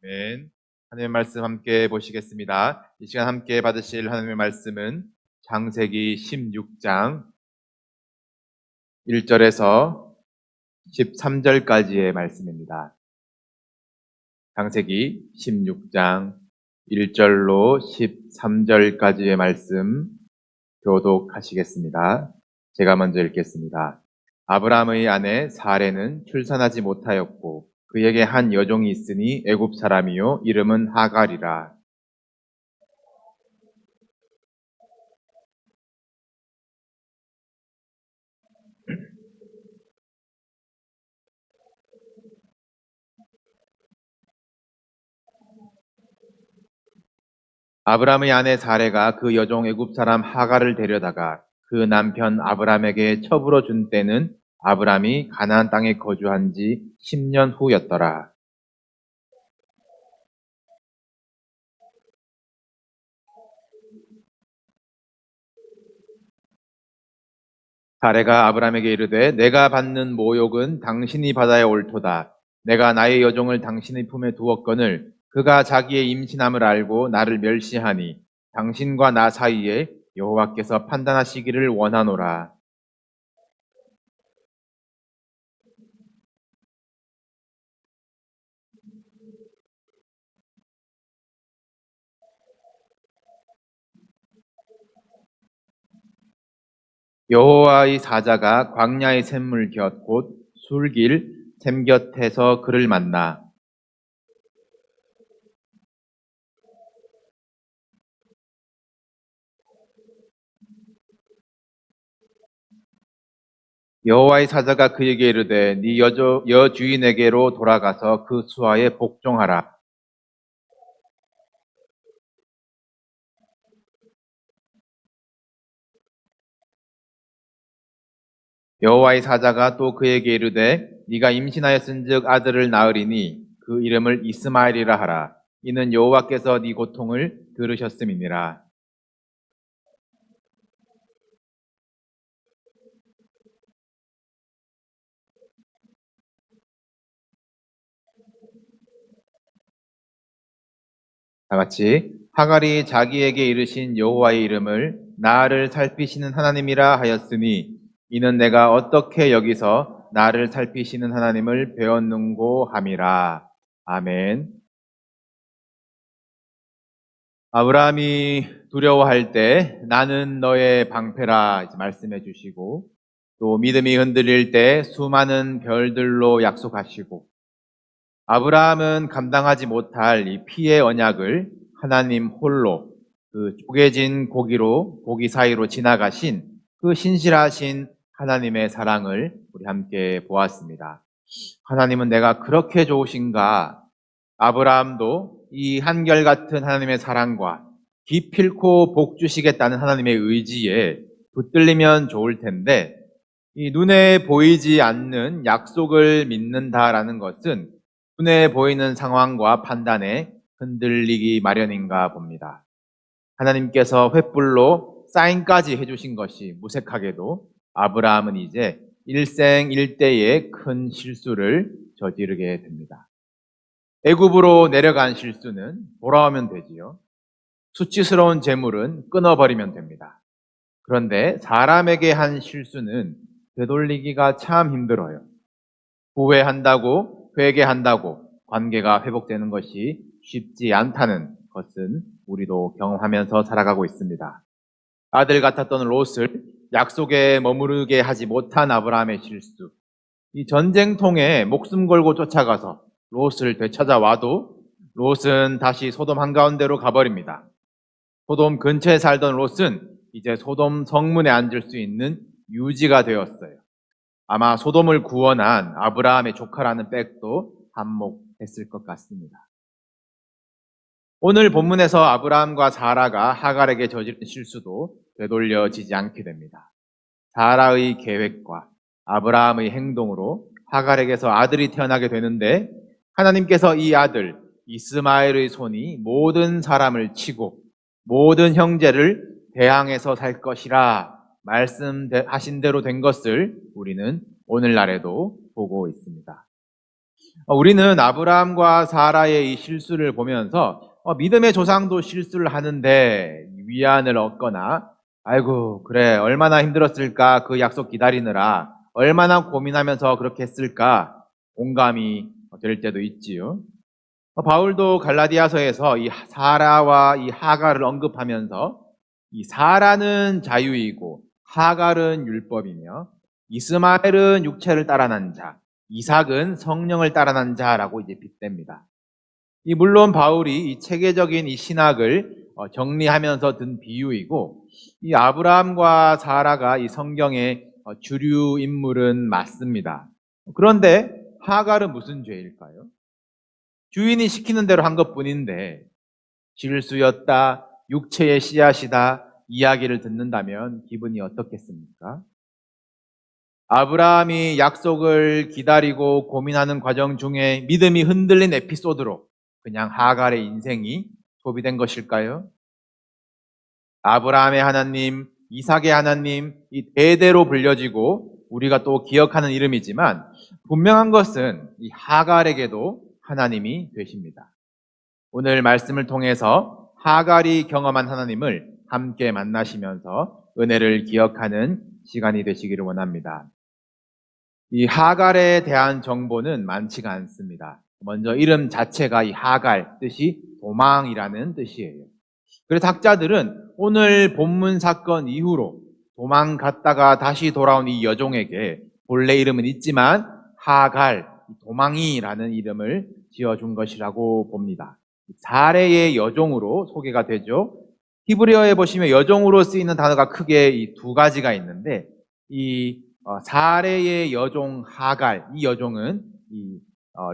아멘. 하나님의 말씀 함께 보시겠습니다. 이 시간 함께 받으실 하나님의 말씀은 창세기 16장 1절에서 13절까지의 말씀입니다. 창세기 16장 1절로 13절까지의 말씀 교독하시겠습니다. 제가 먼저 읽겠습니다. 아브라함의 아내 사레는 출산하지 못하였고 그에게 한 여종이 있으니 애굽 사람이요 이름은 하갈이라. 아브라함의 아내 사레가 그 여종 애굽 사람 하갈을 데려다가 그 남편 아브라함에게 첩으로 준 때는 아브라함이 가나안 땅에 거주한 지 10년 후였더라. 사레가 아브라함에게 이르되 내가 받는 모욕은 당신이 받아야 옳도다. 내가 나의 여종을 당신의 품에 두었거늘 그가 자기의 임신함을 알고 나를 멸시하니 당신과 나 사이에 여호와께서 판단하시기를 원하노라. 여호와의 사자가 광야의 샘물 곁 곧 술길 샘 곁에서 그를 만나 여호와의 사자가 그에게 이르되 네 여주인에게로 돌아가서 그 수하에 복종하라. 여호와의 사자가 또 그에게 이르되 네가 임신하였은즉 아들을 낳으리니 그 이름을 이스마엘이라 하라. 이는 여호와께서 네 고통을 들으셨음이니라. 다 같이 하갈이 자기에게 이르신 여호와의 이름을 나를 살피시는 하나님이라 하였으니 이는 내가 어떻게 여기서 나를 살피시는 하나님을 배웠는고 함이라. 아멘. 아브라함이 두려워할 때 나는 너의 방패라 이제 말씀해 주시고 또 믿음이 흔들릴 때 수많은 별들로 약속하시고 아브라함은 감당하지 못할 이 피의 언약을 하나님 홀로 그 쪼개진 고기 사이로 지나가신 그 신실하신 하나님의 사랑을 우리 함께 보았습니다. 하나님은 내가 그렇게 좋으신가? 아브라함도 이 한결같은 하나님의 사랑과 기필코 복 주시겠다는 하나님의 의지에 붙들리면 좋을 텐데 이 눈에 보이지 않는 약속을 믿는다라는 것은 눈에 보이는 상황과 판단에 흔들리기 마련인가 봅니다. 하나님께서 횃불로 사인까지 해주신 것이 무색하게도 아브라함은 이제 일생일대의 큰 실수를 저지르게 됩니다. 애굽으로 내려간 실수는 돌아오면 되지요. 수치스러운 재물은 끊어버리면 됩니다. 그런데 사람에게 한 실수는 되돌리기가 참 힘들어요. 후회한다고, 회개한다고 관계가 회복되는 것이 쉽지 않다는 것은 우리도 경험하면서 살아가고 있습니다. 아들 같았던 롯을 약속에 머무르게 하지 못한 아브라함의 실수. 이 전쟁통에 목숨 걸고 쫓아가서 롯을 되찾아와도 롯은 다시 소돔 한가운데로 가버립니다. 소돔 근처에 살던 롯은 이제 소돔 성문에 앉을 수 있는 유지가 되었어요. 아마 소돔을 구원한 아브라함의 조카라는 백도 한몫했을 것 같습니다. 오늘 본문에서 아브라함과 사라가 하갈에게 저지른 실수도 되돌려지지 않게 됩니다. 사라의 계획과 아브라함의 행동으로 하갈에게서 아들이 태어나게 되는데 하나님께서 이 아들 이스마엘의 손이 모든 사람을 치고 모든 형제를 대항해서 살 것이라 말씀하신 대로 된 것을 우리는 오늘날에도 보고 있습니다. 우리는 아브라함과 사라의 이 실수를 보면서 믿음의 조상도 실수를 하는데 위안을 얻거나 아이고 그래 얼마나 힘들었을까 그 약속 기다리느라 얼마나 고민하면서 그렇게 했을까 공감이 될 때도 있지요. 바울도 갈라디아서에서 이 사라와 이 하갈을 언급하면서 이 사라는 자유이고 하갈은 율법이며 이스마엘은 육체를 따라난 자, 이삭은 성령을 따라난 자라고 이제 빗댑니다. 물론 바울이 이 체계적인 이 신학을 정리하면서 든 비유이고 이 아브라함과 사라가 이 성경의 주류 인물은 맞습니다. 그런데 하갈은 무슨 죄일까요? 주인이 시키는 대로 한 것뿐인데 실수였다, 육체의 씨앗이다 이야기를 듣는다면 기분이 어떻겠습니까? 아브라함이 약속을 기다리고 고민하는 과정 중에 믿음이 흔들린 에피소드로 그냥 하갈의 인생이 소비된 것일까요? 아브라함의 하나님, 이삭의 하나님, 이 대대로 불려지고 우리가 또 기억하는 이름이지만 분명한 것은 이 하갈에게도 하나님이 되십니다. 오늘 말씀을 통해서 하갈이 경험한 하나님을 함께 만나시면서 은혜를 기억하는 시간이 되시기를 원합니다. 이 하갈에 대한 정보는 많지가 않습니다. 먼저 이름 자체가 이 하갈, 뜻이 도망이라는 뜻이에요. 그래서 학자들은 오늘 본문 사건 이후로 도망갔다가 다시 돌아온 이 여종에게 본래 이름은 있지만 하갈, 도망이라는 이름을 지어준 것이라고 봅니다. 사례의 여종으로 소개가 되죠. 히브리어에 보시면 여종으로 쓰이는 단어가 크게 이 두 가지가 있는데 이 사례의 여종 하갈, 이 여종은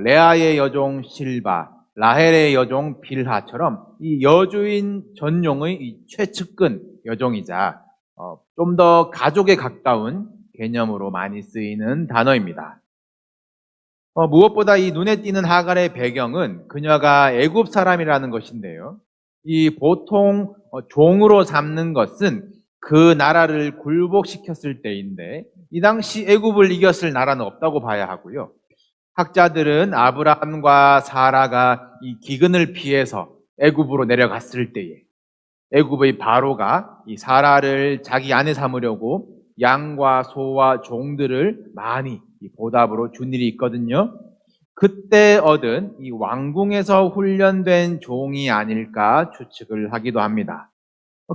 레아의 여종 실바, 라헬의 여종 빌하처럼 이 여주인 전용의 이 최측근 여종이자 좀 더 가족에 가까운 개념으로 많이 쓰이는 단어입니다. 무엇보다 이 눈에 띄는 하갈의 배경은 그녀가 애굽 사람이라는 것인데요. 이 보통 종으로 삼는 것은 그 나라를 굴복시켰을 때인데 이 당시 애굽을 이겼을 나라는 없다고 봐야 하고요. 학자들은 아브라함과 사라가 이 기근을 피해서 애굽으로 내려갔을 때에 애굽의 바로가 이 사라를 자기 아내 삼으려고 양과 소와 종들을 많이 보답으로 준 일이 있거든요. 그때 얻은 이 왕궁에서 훈련된 종이 아닐까 추측을 하기도 합니다.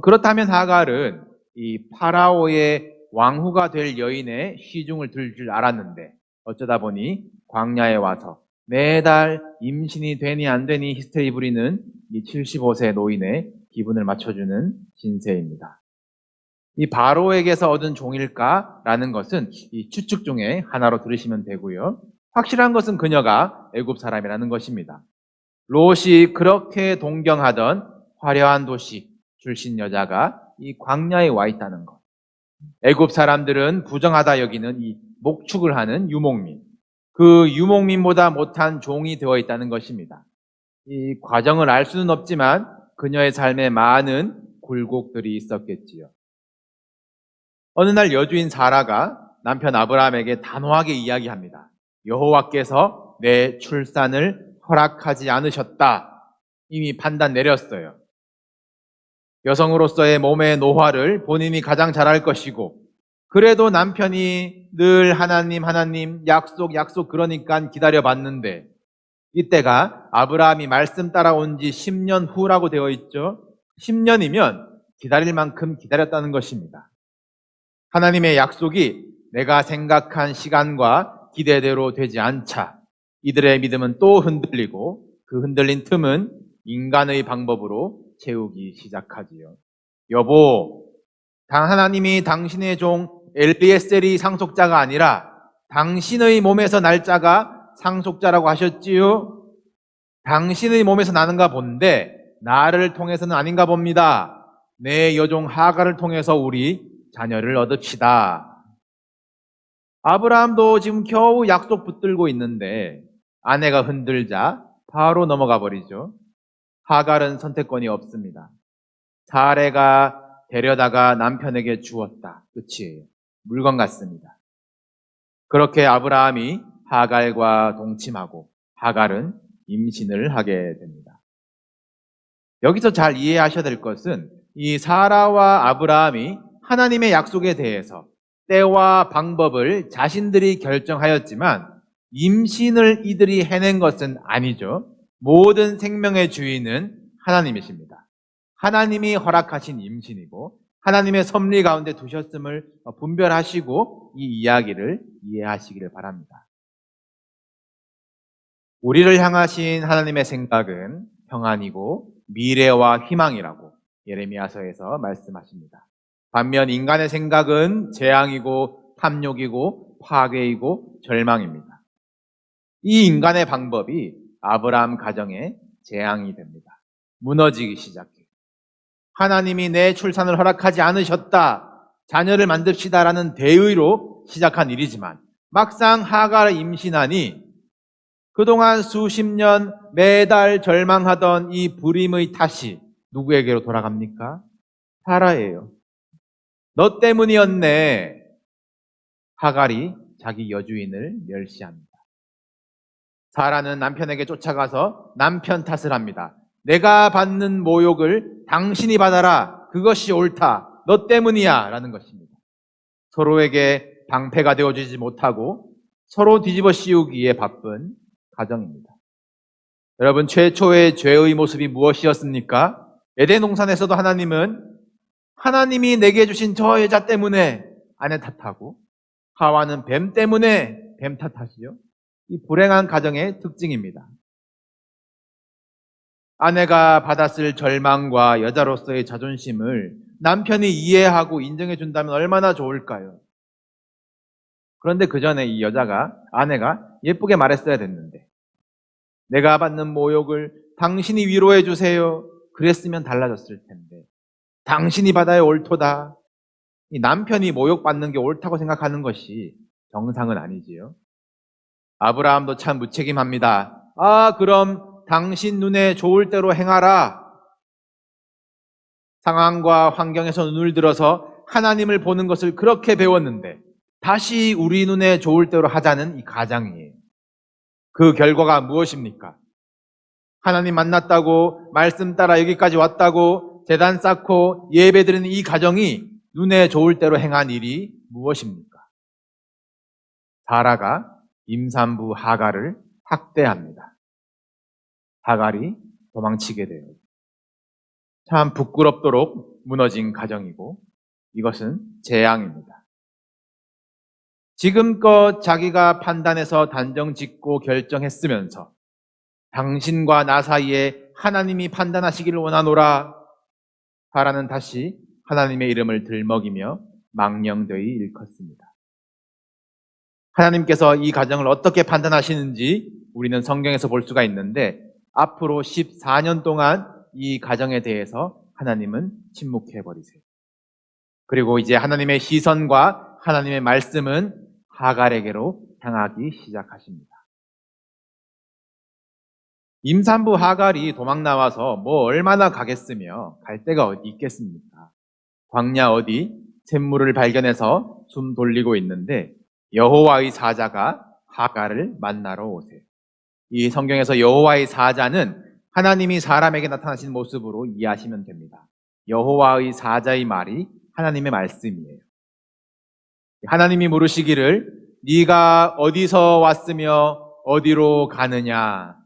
그렇다면 하갈은 이 파라오의 왕후가 될 여인의 시중을 들 줄 알았는데 어쩌다 보니 광야에 와서 매달 임신이 되니 안 되니 히스테리 부리는 이 75세 노인의 기분을 맞춰주는 신세입니다. 이 바로에게서 얻은 종일까라는 것은 이 추측 중에 하나로 들으시면 되고요. 확실한 것은 그녀가 애굽 사람이라는 것입니다. 롯이 그렇게 동경하던 화려한 도시 출신 여자가 이 광야에 와 있다는 것. 애굽 사람들은 부정하다 여기는 이 목축을 하는 유목민. 그 유목민보다 못한 종이 되어 있다는 것입니다. 이 과정을 알 수는 없지만 그녀의 삶에 많은 굴곡들이 있었겠지요. 어느 날 여주인 사라가 남편 아브라함에게 단호하게 이야기합니다. 여호와께서 내 출산을 허락하지 않으셨다. 이미 판단 내렸어요. 여성으로서의 몸의 노화를 본인이 가장 잘 알 것이고 그래도 남편이 늘 하나님 약속 그러니까 기다려봤는데 이때가 아브라함이 말씀 따라온 지 10년 후라고 되어 있죠. 10년이면 기다릴 만큼 기다렸다는 것입니다. 하나님의 약속이 내가 생각한 시간과 기대대로 되지 않자 이들의 믿음은 또 흔들리고 그 흔들린 틈은 인간의 방법으로 채우기 시작하지요. 여보, 하나님이 당신의 종 엘리에셀이 상속자가 아니라 당신의 몸에서 날짜가 상속자라고 하셨지요? 당신의 몸에서 나는가 본데 나를 통해서는 아닌가 봅니다. 내 여종 하갈을 통해서 우리 자녀를 얻읍시다. 아브라함도 지금 겨우 약속 붙들고 있는데 아내가 흔들자 바로 넘어가 버리죠. 하갈은 선택권이 없습니다. 사레가 데려다가 남편에게 주었다. 끝이에요. 물건 같습니다. 그렇게 아브라함이 하갈과 동침하고 하갈은 임신을 하게 됩니다. 여기서 잘 이해하셔야 될 것은 이 사라와 아브라함이 하나님의 약속에 대해서 때와 방법을 자신들이 결정하였지만 임신을 이들이 해낸 것은 아니죠. 모든 생명의 주인은 하나님이십니다. 하나님이 허락하신 임신이고 하나님의 섭리 가운데 두셨음을 분별하시고 이 이야기를 이해하시기를 바랍니다. 우리를 향하신 하나님의 생각은 평안이고 미래와 희망이라고 예레미야서에서 말씀하십니다. 반면 인간의 생각은 재앙이고 탐욕이고 파괴이고 절망입니다. 이 인간의 방법이 아브라함 가정의 재앙이 됩니다. 무너지기 시작해요. 하나님이 내 출산을 허락하지 않으셨다. 자녀를 만듭시다라는 대의로 시작한 일이지만 막상 하갈을 임신하니 그동안 수십 년 매달 절망하던 이 불임의 탓이 누구에게로 돌아갑니까? 사라예요. 너 때문이었네. 하갈이 자기 여주인을 멸시합니다. 사라는 남편에게 쫓아가서 남편 탓을 합니다. 내가 받는 모욕을 당신이 받아라. 그것이 옳다. 너 때문이야. 라는 것입니다. 서로에게 방패가 되어주지 못하고 서로 뒤집어 씌우기에 바쁜 가정입니다. 여러분, 최초의 죄의 모습이 무엇이었습니까? 에덴 동산에서도 하나님은 하나님이 내게 주신 저 여자 때문에 아내 탓하고 하와는 뱀 때문에 뱀 탓하시죠. 이 불행한 가정의 특징입니다. 아내가 받았을 절망과 여자로서의 자존심을 남편이 이해하고 인정해 준다면 얼마나 좋을까요? 그런데 그 전에 이 아내가 예쁘게 말했어야 됐는데, 내가 받는 모욕을 당신이 위로해 주세요. 그랬으면 달라졌을 텐데, 당신이 받아야 옳도다. 이 남편이 모욕받는 게 옳다고 생각하는 것이 정상은 아니지요. 아브라함도 참 무책임합니다. 그럼 당신 눈에 좋을 대로 행하라. 상황과 환경에서 눈을 들어서 하나님을 보는 것을 그렇게 배웠는데 다시 우리 눈에 좋을 대로 하자는 이 가장이에요. 그 결과가 무엇입니까? 하나님 만났다고 말씀 따라 여기까지 왔다고 제단 쌓고 예배드리는 이 가정이 눈에 좋을 대로 행한 일이 무엇입니까? 사라가 임산부 하갈을 학대합니다. 하갈이 도망치게 돼요. 참 부끄럽도록 무너진 가정이고 이것은 재앙입니다. 지금껏 자기가 판단해서 단정 짓고 결정했으면서 당신과 나 사이에 하나님이 판단하시기를 원하노라. 사라는 다시 하나님의 이름을 들먹이며 망령되이 일컫습니다. 하나님께서 이 가정을 어떻게 판단하시는지 우리는 성경에서 볼 수가 있는데 앞으로 14년 동안 이 가정에 대해서 하나님은 침묵해버리세요. 그리고 이제 하나님의 시선과 하나님의 말씀은 하갈에게로 향하기 시작하십니다. 임산부 하갈이 도망 나와서 얼마나 가겠으며 갈 데가 어디 있겠습니까? 광야 어디 샘물을 발견해서 숨 돌리고 있는데 여호와의 사자가 하갈을 만나러 오세요. 이 성경에서 여호와의 사자는 하나님이 사람에게 나타나신 모습으로 이해하시면 됩니다. 여호와의 사자의 말이 하나님의 말씀이에요. 하나님이 물으시기를 네가 어디서 왔으며 어디로 가느냐?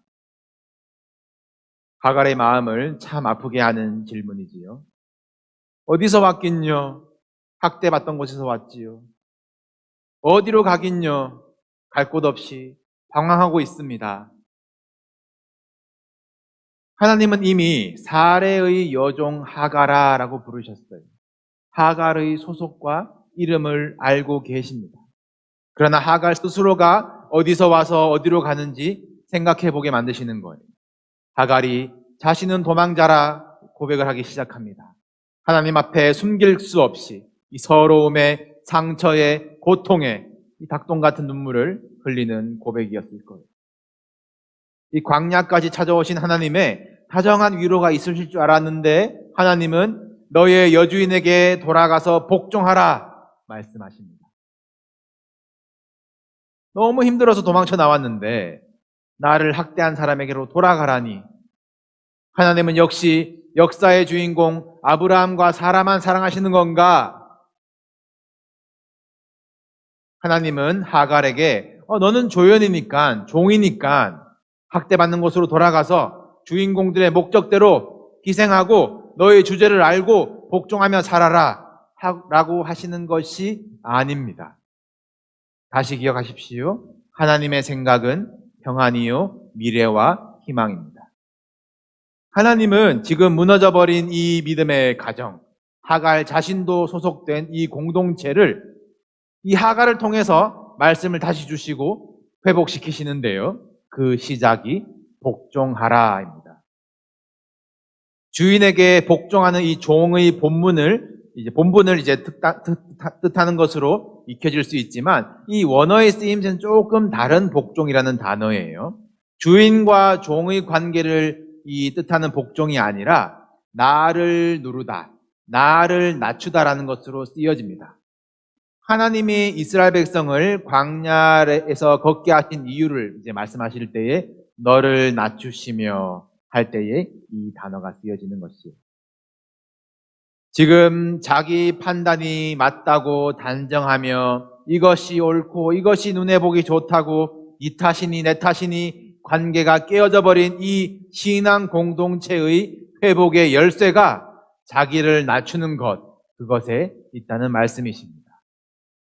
하갈의 마음을 참 아프게 하는 질문이지요. 어디서 왔긴요? 학대받던 곳에서 왔지요. 어디로 가긴요? 갈 곳 없이 방황하고 있습니다. 하나님은 이미 사레의 여종 하갈아라고 부르셨어요. 하갈의 소속과 이름을 알고 계십니다. 그러나 하갈 스스로가 어디서 와서 어디로 가는지 생각해 보게 만드시는 거예요. 하갈이 자신은 도망자라 고백을 하기 시작합니다. 하나님 앞에 숨길 수 없이 이 서러움에 상처에 고통에 이 닭똥 같은 눈물을 흘리는 고백이었을 거예요. 이 광야까지 찾아오신 하나님의 다정한 위로가 있으실 줄 알았는데 하나님은 너의 여주인에게 돌아가서 복종하라 말씀하십니다. 너무 힘들어서 도망쳐 나왔는데 나를 학대한 사람에게로 돌아가라니. 하나님은 역시 역사의 주인공 아브라함과 사라만 사랑하시는 건가? 하나님은 하갈에게 너는 조연이니까, 종이니까 학대받는 곳으로 돌아가서 주인공들의 목적대로 희생하고 너의 주제를 알고 복종하며 살아라 라고 하시는 것이 아닙니다. 다시 기억하십시오. 하나님의 생각은 평안이요 미래와 희망입니다. 하나님은 지금 무너져버린 이 믿음의 가정, 하갈 자신도 소속된 이 공동체를 이 하갈을 통해서 말씀을 다시 주시고 회복시키시는데요. 그 시작이 복종하라입니다. 주인에게 복종하는 이 종의 본분을 뜻하는 것으로 익혀질 수 있지만 이 원어의 쓰임새는 조금 다른 복종이라는 단어예요. 주인과 종의 관계를 뜻하는 복종이 아니라 나를 누르다, 나를 낮추다라는 것으로 쓰여집니다. 하나님이 이스라엘 백성을 광야에서 걷게 하신 이유를 말씀하실 때에 너를 낮추시며 할 때에 이 단어가 쓰여지는 것이에요. 지금 자기 판단이 맞다고 단정하며 이것이 옳고 이것이 눈에 보기 좋다고 이 탓이니 내 탓이니 관계가 깨어져 버린 이 신앙 공동체의 회복의 열쇠가 자기를 낮추는 그것에 있다는 말씀이십니다.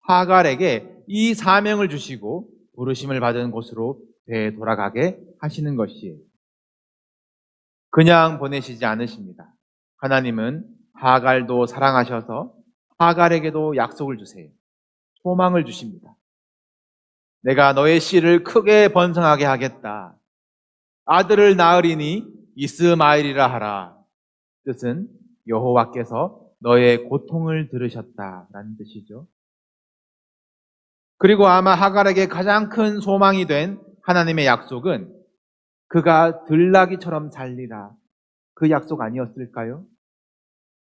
하갈에게 이 사명을 주시고 부르심을 받은 곳으로 되돌아가게 하시는 것이에요. 그냥 보내시지 않으십니다. 하나님은 하갈도 사랑하셔서 하갈에게도 약속을 주세요. 소망을 주십니다. 내가 너의 씨를 크게 번성하게 하겠다. 아들을 낳으리니 이스마엘이라 하라. 뜻은 여호와께서 너의 고통을 들으셨다라는 뜻이죠. 그리고 아마 하갈에게 가장 큰 소망이 된 하나님의 약속은 그가 들나귀처럼 살리라. 그 약속 아니었을까요?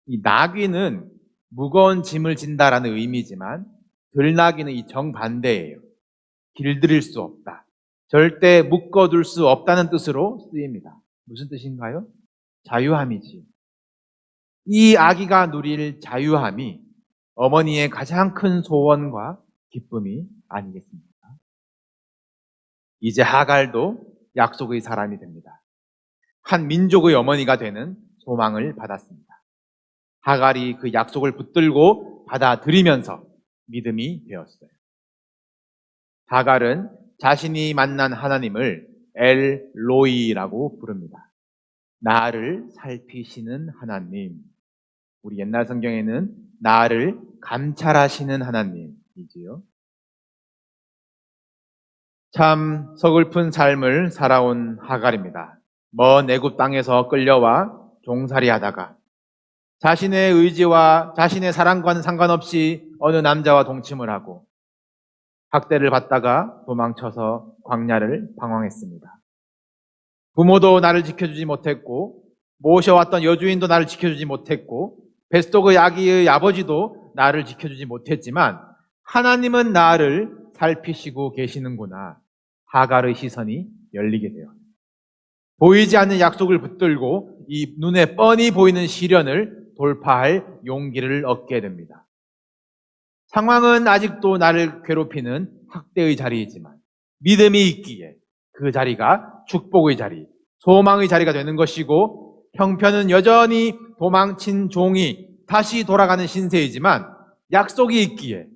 이 나귀는 무거운 짐을 진다라는 의미지만 들나귀는 이 정반대예요. 길들일 수 없다. 절대 묶어둘 수 없다는 뜻으로 쓰입니다. 무슨 뜻인가요? 자유함이지. 이 아기가 누릴 자유함이 어머니의 가장 큰 소원과 기쁨이 아니겠습니까? 이제 하갈도 약속의 사람이 됩니다. 한 민족의 어머니가 되는 소망을 받았습니다. 하갈이 그 약속을 붙들고 받아들이면서 믿음이 되었어요. 하갈은 자신이 만난 하나님을 엘로이라고 부릅니다. 나를 살피시는 하나님. 우리 옛날 성경에는 나를 감찰하시는 하나님이지요. 참 서글픈 삶을 살아온 하갈입니다. 먼 애굽 땅에서 끌려와 종살이하다가 자신의 의지와 자신의 사랑과는 상관없이 어느 남자와 동침을 하고 학대를 받다가 도망쳐서 광야를 방황했습니다. 부모도 나를 지켜주지 못했고 모셔왔던 여주인도 나를 지켜주지 못했고 뱃속의 아기의 아버지도 나를 지켜주지 못했지만 하나님은 나를 살피시고 계시는구나. 하갈의 시선이 열리게 돼요. 보이지 않는 약속을 붙들고 이 눈에 뻔히 보이는 시련을 돌파할 용기를 얻게 됩니다. 상황은 아직도 나를 괴롭히는 학대의 자리이지만 믿음이 있기에 그 자리가 축복의 자리, 소망의 자리가 되는 것이고 형편은 여전히 도망친 종이 다시 돌아가는 신세이지만 약속이 있기에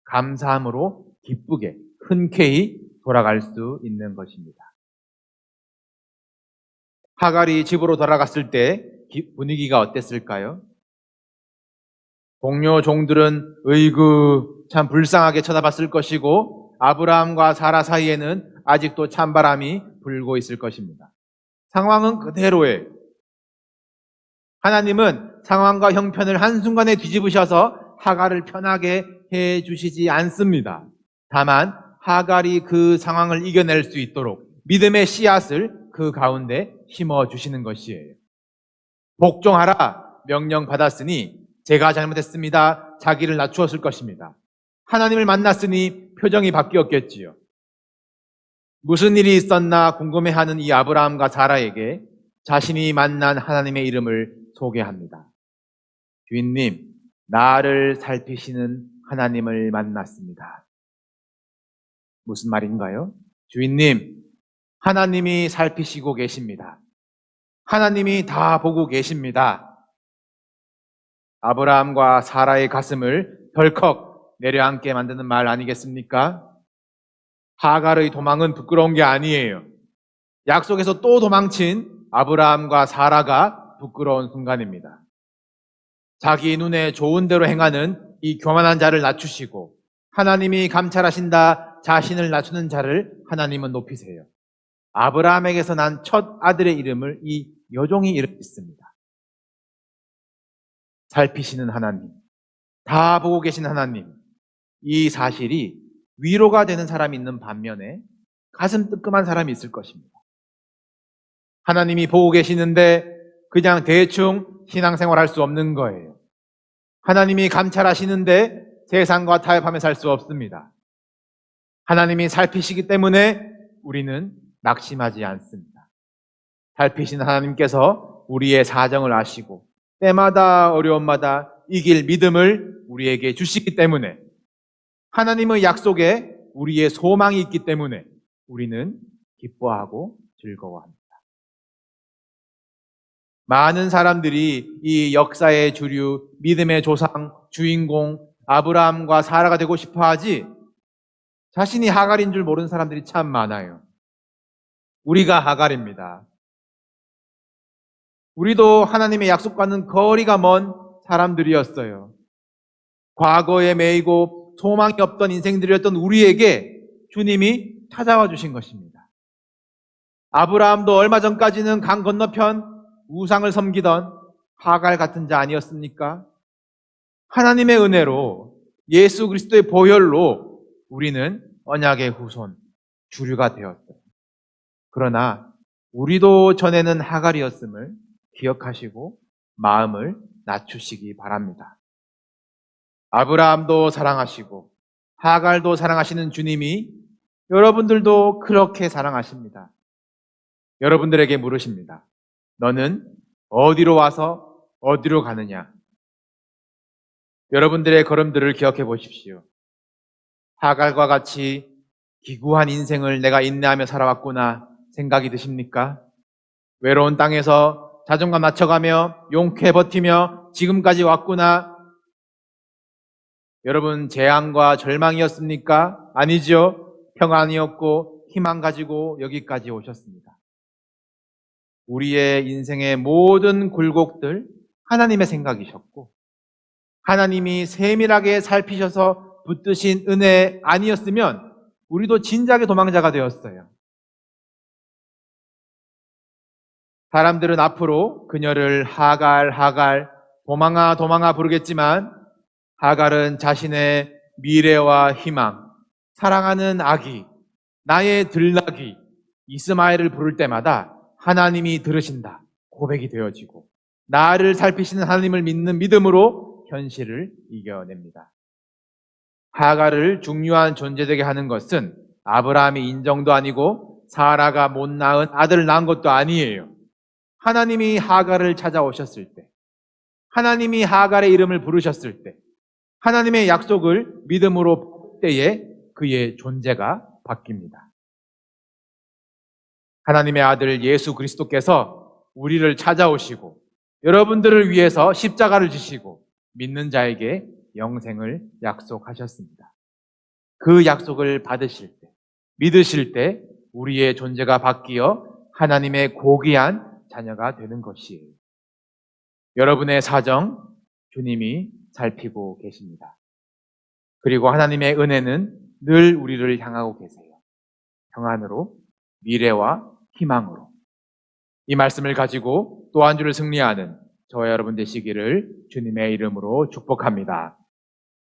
감사함으로 기쁘게 흔쾌히 돌아갈 수 있는 것입니다. 하갈이 집으로 돌아갔을 때 분위기가 어땠을까요? 동료 종들은 으이구 참 불쌍하게 쳐다봤을 것이고 아브라함과 사라 사이에는 아직도 찬바람이 불고 있을 것입니다. 상황은 그대로예요. 하나님은 상황과 형편을 한순간에 뒤집으셔서 하갈을 편하게 해주시지 않습니다. 다만 하갈이 그 상황을 이겨낼 수 있도록 믿음의 씨앗을 그 가운데 심어주시는 것이에요. 복종하라 명령 받았으니 제가 잘못했습니다. 자기를 낮추었을 것입니다. 하나님을 만났으니 표정이 바뀌었겠지요. 무슨 일이 있었나 궁금해하는 이 아브라함과 사라에게 자신이 만난 하나님의 이름을 소개합니다. 주인님, 나를 살피시는 하나님을 만났습니다. 무슨 말인가요? 주인님, 하나님이 살피시고 계십니다. 하나님이 다 보고 계십니다. 아브라함과 사라의 가슴을 덜컥 내려앉게 만드는 말 아니겠습니까? 하갈의 도망은 부끄러운 게 아니에요. 약속에서 또 도망친 아브라함과 사라가 부끄러운 순간입니다. 자기 눈에 좋은 대로 행하는 이 교만한 자를 낮추시고 하나님이 감찰하신다 자신을 낮추는 자를 하나님은 높이세요. 아브라함에게서 난 첫 아들의 이름을 이 여종이 이렇게 짓습니다. 살피시는 하나님, 다 보고 계신 하나님. 이 사실이 위로가 되는 사람이 있는 반면에 가슴 뜨끔한 사람이 있을 것입니다. 하나님이 보고 계시는데 그냥 대충 신앙생활 할 수 없는 거예요. 하나님이 감찰하시는데 세상과 타협하며 살 수 없습니다. 하나님이 살피시기 때문에 우리는 낙심하지 않습니다. 살피신 하나님께서 우리의 사정을 아시고 때마다 어려움마다 이길 믿음을 우리에게 주시기 때문에 하나님의 약속에 우리의 소망이 있기 때문에 우리는 기뻐하고 즐거워합니다. 많은 사람들이 이 역사의 주류, 믿음의 조상, 주인공 아브라함과 사라가 되고 싶어 하지 자신이 하갈인 줄 모르는 사람들이 참 많아요. 우리가 하갈입니다. 우리도 하나님의 약속과는 거리가 먼 사람들이었어요. 과거에 매이고 소망이 없던 인생들이었던 우리에게 주님이 찾아와 주신 것입니다. 아브라함도 얼마 전까지는 강 건너편 우상을 섬기던 하갈 같은 자 아니었습니까? 하나님의 은혜로 예수 그리스도의 보혈로 우리는 언약의 후손, 주류가 되었어요. 그러나 우리도 전에는 하갈이었음을 기억하시고 마음을 낮추시기 바랍니다. 아브라함도 사랑하시고 하갈도 사랑하시는 주님이 여러분들도 그렇게 사랑하십니다. 여러분들에게 물으십니다. 너는 어디로 와서 어디로 가느냐? 여러분들의 걸음들을 기억해 보십시오. 하갈과 같이 기구한 인생을 내가 인내하며 살아왔구나 생각이 드십니까? 외로운 땅에서 자존감 낮춰가며 용케 버티며 지금까지 왔구나. 여러분 재앙과 절망이었습니까? 아니죠. 평안이었고 희망 가지고 여기까지 오셨습니다. 우리의 인생의 모든 굴곡들 하나님의 생각이셨고 하나님이 세밀하게 살피셔서 붙드신 은혜 아니었으면 우리도 진작에 도망자가 되었어요. 사람들은 앞으로 그녀를 하갈, 도망아 부르겠지만 하갈은 자신의 미래와 희망, 사랑하는 아기, 나의 들나귀, 이스마엘을 부를 때마다 하나님이 들으신다 고백이 되어지고 나를 살피시는 하나님을 믿는 믿음으로 현실을 이겨냅니다. 하갈을 중요한 존재되게 하는 것은 아브라함이 인정도 아니고 사라가 못 낳은 아들을 낳은 것도 아니에요. 하나님이 하갈을 찾아오셨을 때, 하나님이 하갈의 이름을 부르셨을 때, 하나님의 약속을 믿음으로 볼 때에 그의 존재가 바뀝니다. 하나님의 아들 예수 그리스도께서 우리를 찾아오시고 여러분들을 위해서 십자가를 지시고 믿는 자에게 영생을 약속하셨습니다. 그 약속을 받으실 때, 믿으실 때 우리의 존재가 바뀌어 하나님의 고귀한 자녀가 되는 것이에요. 여러분의 사정 주님이 살피고 계십니다. 그리고 하나님의 은혜는 늘 우리를 향하고 계세요. 평안으로, 미래와 희망으로. 이 말씀을 가지고 또 한 주를 승리하는 저와 여러분 되시기를 주님의 이름으로 축복합니다.